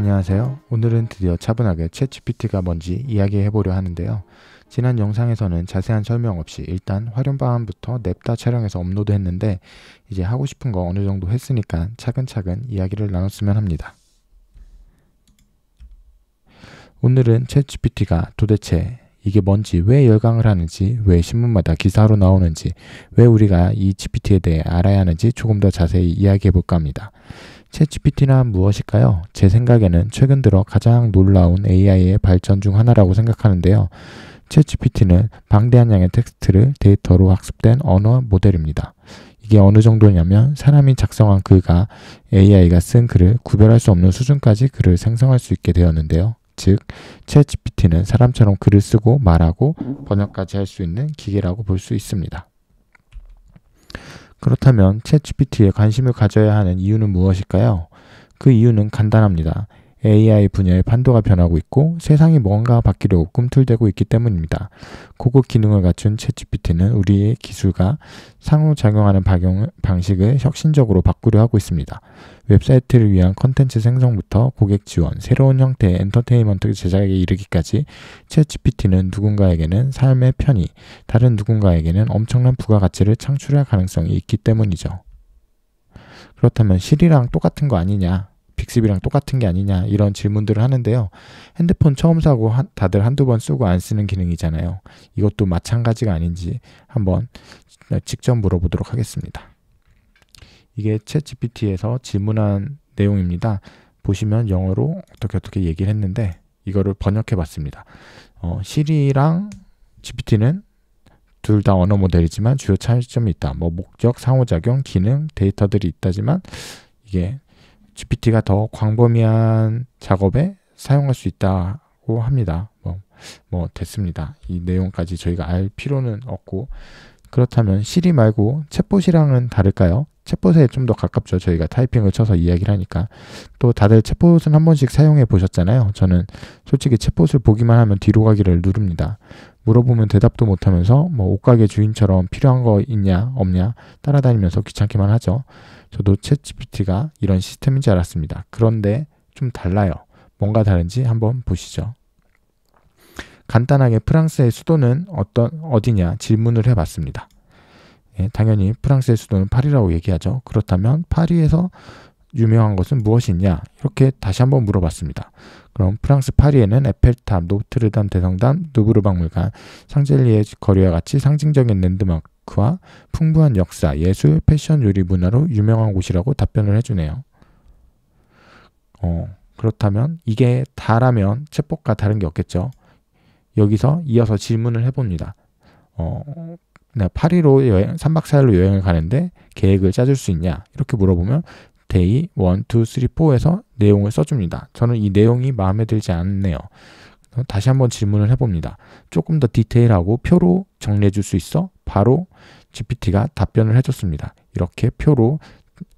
안녕하세요. 오늘은 드디어 차분하게 챗GPT가 뭔지 이야기해보려 하는데요. 지난 영상에서는 자세한 설명 없이 일단 활용 방안부터 냅다 촬영해서 업로드했는데 이제 하고 싶은 거 어느 정도 했으니까 차근차근 이야기를 나눴으면 합니다. 오늘은 챗GPT가 도대체 이게 뭔지, 왜 열강을 하는지, 왜 신문마다 기사로 나오는지, 왜 우리가 이 GPT에 대해 알아야 하는지 조금 더 자세히 이야기해볼까 합니다. 챗GPT란 무엇일까요? 제 생각에는 최근 들어 가장 놀라운 AI의 발전 중 하나라고 생각하는데요. 챗GPT는 방대한 양의 텍스트를 데이터로 학습된 언어 모델입니다. 이게 어느 정도냐면 사람이 작성한 글과 AI가 쓴 글을 구별할 수 없는 수준까지 글을 생성할 수 있게 되었는데요. 즉, 챗GPT는 사람처럼 글을 쓰고 말하고 번역까지 할 수 있는 기계라고 볼 수 있습니다. 그렇다면 챗GPT에 관심을 가져야 하는 이유는 무엇일까요? 그 이유는 간단합니다. AI 분야의 판도가 변하고 있고 세상이 뭔가 바뀌려고 꿈틀대고 있기 때문입니다. 고급 기능을 갖춘 챗GPT는 우리의 기술과 상호작용하는 방식을 혁신적으로 바꾸려 하고 있습니다. 웹사이트를 위한 컨텐츠 생성부터 고객 지원, 새로운 형태의 엔터테인먼트 제작에 이르기까지 챗GPT는 누군가에게는 삶의 편의, 다른 누군가에게는 엄청난 부가가치를 창출할 가능성이 있기 때문이죠. 그렇다면 실이랑 똑같은 거 아니냐? 빅스비랑 똑같은 게 아니냐 이런 질문들을 하는데요. 핸드폰 처음 사고 다들 한두 번 쓰고 안 쓰는 기능이잖아요. 이것도 마찬가지가 아닌지 한번 직접 물어보도록 하겠습니다. 이게 챗GPT에서 질문한 내용입니다. 보시면 영어로 어떻게 얘기를 했는데 이거를 번역해 봤습니다. 시리랑 GPT는 둘 다 언어 모델이지만 주요 차이점이 있다. 목적, 상호작용, 기능, 데이터들이 있다지만 이게 GPT가 더 광범위한 작업에 사용할 수 있다고 합니다. 됐습니다. 이 내용까지 저희가 알 필요는 없고, 그렇다면 시리 말고 챗봇이랑은 다를까요? 챗봇에 좀 더 가깝죠. 저희가 타이핑을 쳐서 이야기를 하니까. 또 다들 챗봇은 한 번씩 사용해 보셨잖아요. 저는 솔직히 챗봇을 보기만 하면 뒤로 가기를 누릅니다. 물어보면 대답도 못하면서 옷가게 주인처럼 필요한 거 있냐 없냐 따라다니면서 귀찮기만 하죠. 저도 챗GPT가 이런 시스템인 줄 알았습니다. 그런데 좀 달라요. 뭔가 다른지 한번 보시죠. 간단하게 프랑스의 수도는 어디냐 질문을 해봤습니다. 당연히 프랑스의 수도는 파리라고 얘기하죠. 그렇다면 파리에서 유명한 것은 무엇이 있냐? 이렇게 다시 한번 물어봤습니다. 그럼 프랑스 파리에는 에펠탑, 노트르담 대성당, 루브르 박물관, 샹젤리에 거리와 같이 상징적인 랜드마크와 풍부한 역사, 예술, 패션, 요리, 문화로 유명한 곳이라고 답변을 해주네요. 그렇다면 이게 다라면 챗봇과 다른 게 없겠죠. 여기서 이어서 질문을 해봅니다. 파리로 3박 4일로 여행을 가는데 계획을 짜줄 수 있냐? 이렇게 물어보면 데이 1, 2, 3, 4에서 내용을 써줍니다. 저는 이 내용이 마음에 들지 않네요. 다시 한번 질문을 해봅니다. 조금 더 디테일하고 표로 정리해 줄 수 있어? 바로 GPT가 답변을 해줬습니다. 이렇게 표로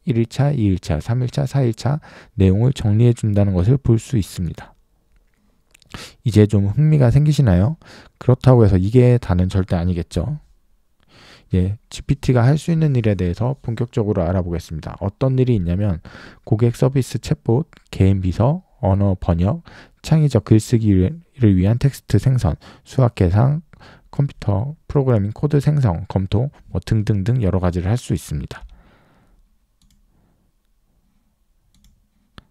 1일차, 2일차, 3일차, 4일차 내용을 정리해 준다는 것을 볼 수 있습니다. 이제 좀 흥미가 생기시나요? 그렇다고 해서 이게 다는 절대 아니겠죠. GPT가 할 수 있는 일에 대해서 본격적으로 알아보겠습니다. 어떤 일이 있냐면 고객 서비스 챗봇, 개인 비서, 언어 번역, 창의적 글쓰기를 위한 텍스트 생성, 수학 계산, 컴퓨터 프로그래밍 코드 생성, 검토 등등등 여러 가지를 할 수 있습니다.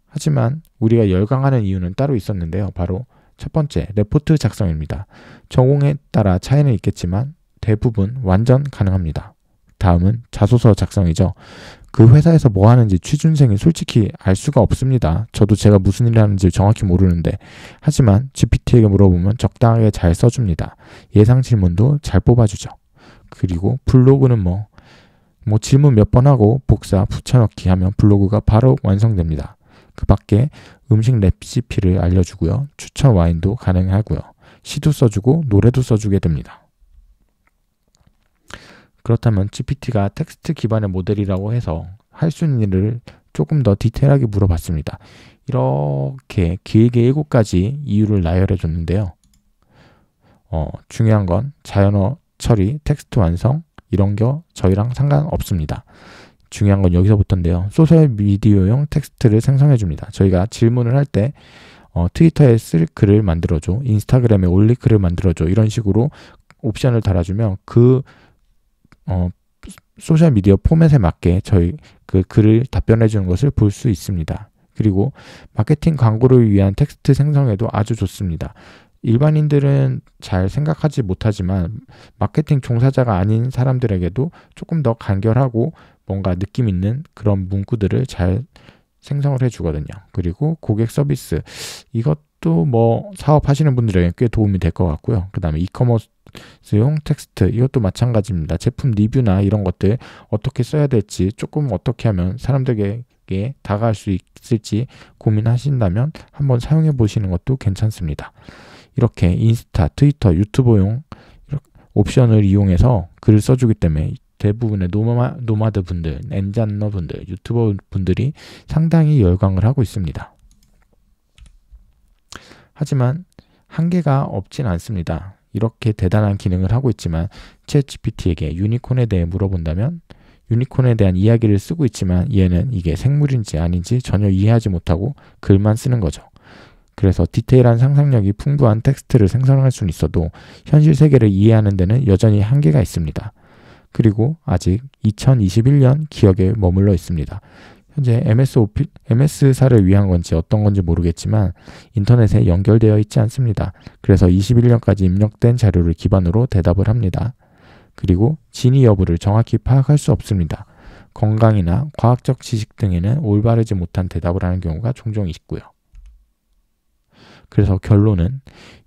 하지만 우리가 열광하는 이유는 따로 있었는데요. 바로 첫 번째, 레포트 작성입니다. 전공에 따라 차이는 있겠지만 대부분 완전 가능합니다. 다음은 자소서 작성이죠. 그 회사에서 뭐 하는지 취준생이 솔직히 알 수가 없습니다. 저도 제가 무슨 일을 하는지 정확히 모르는데 하지만 GPT에게 물어보면 적당하게 잘 써줍니다. 예상 질문도 잘 뽑아주죠. 그리고 블로그는 질문 몇 번 하고 복사, 붙여넣기 하면 블로그가 바로 완성됩니다. 그 밖에 음식 레시피를 알려주고요. 추천 와인도 가능하고요. 시도 써주고 노래도 써주게 됩니다. 그렇다면 GPT가 텍스트 기반의 모델이라고 해서 할 수 있는 일을 조금 더 디테일하게 물어봤습니다. 이렇게 길게 7가지 이유를 나열해 줬는데요. 중요한 건 자연어 처리, 텍스트 완성 이런 거 저희랑 상관없습니다. 중요한 건 여기서부터인데요. 소셜미디어용 텍스트를 생성해 줍니다. 저희가 질문을 할 때 트위터에 쓸 글을 만들어줘, 인스타그램에 올릴 글을 만들어줘, 이런 식으로 옵션을 달아주면 그 소셜미디어 포맷에 맞게 저희 그 글을 답변해 주는 것을 볼 수 있습니다. 그리고 마케팅 광고를 위한 텍스트 생성에도 아주 좋습니다. 일반인들은 잘 생각하지 못하지만 마케팅 종사자가 아닌 사람들에게도 조금 더 간결하고 뭔가 느낌 있는 그런 문구들을 잘 생성을 해주거든요. 그리고 고객 서비스, 이것도 사업하시는 분들에게 꽤 도움이 될 것 같고요. 그 다음에 이커머스용 텍스트, 이것도 마찬가지입니다. 제품 리뷰나 이런 것들 어떻게 써야 될지, 조금 어떻게 하면 사람들에게 다가갈 수 있을지 고민하신다면 한번 사용해 보시는 것도 괜찮습니다. 이렇게 인스타, 트위터, 유튜버용 옵션을 이용해서 글을 써주기 때문에 대부분의 노마드 분들, 엔잡러 분들, 유튜버 분들이 상당히 열광을 하고 있습니다. 하지만 한계가 없진 않습니다. 이렇게 대단한 기능을 하고 있지만 챗GPT에게 유니콘에 대해 물어본다면 유니콘에 대한 이야기를 쓰고 있지만 얘는 이게 생물인지 아닌지 전혀 이해하지 못하고 글만 쓰는 거죠. 그래서 디테일한 상상력이 풍부한 텍스트를 생성할 수는 있어도 현실 세계를 이해하는 데는 여전히 한계가 있습니다. 그리고 아직 2021년 기억에 머물러 있습니다. 현재 MS사를 위한 건지 어떤 건지 모르겠지만 인터넷에 연결되어 있지 않습니다. 그래서 21년까지 입력된 자료를 기반으로 대답을 합니다. 그리고 진위 여부를 정확히 파악할 수 없습니다. 건강이나 과학적 지식 등에는 올바르지 못한 대답을 하는 경우가 종종 있고요. 그래서 결론은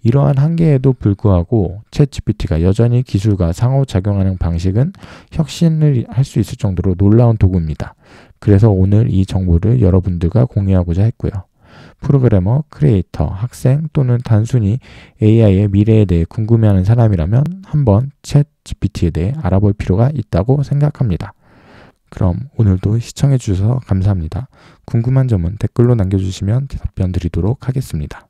이러한 한계에도 불구하고 챗GPT가 여전히 기술과 상호작용하는 방식은 혁신을 할 수 있을 정도로 놀라운 도구입니다. 그래서 오늘 이 정보를 여러분들과 공유하고자 했고요. 프로그래머, 크리에이터, 학생 또는 단순히 AI의 미래에 대해 궁금해하는 사람이라면 한번 챗GPT에 대해 알아볼 필요가 있다고 생각합니다. 그럼 오늘도 시청해 주셔서 감사합니다. 궁금한 점은 댓글로 남겨주시면 답변 드리도록 하겠습니다.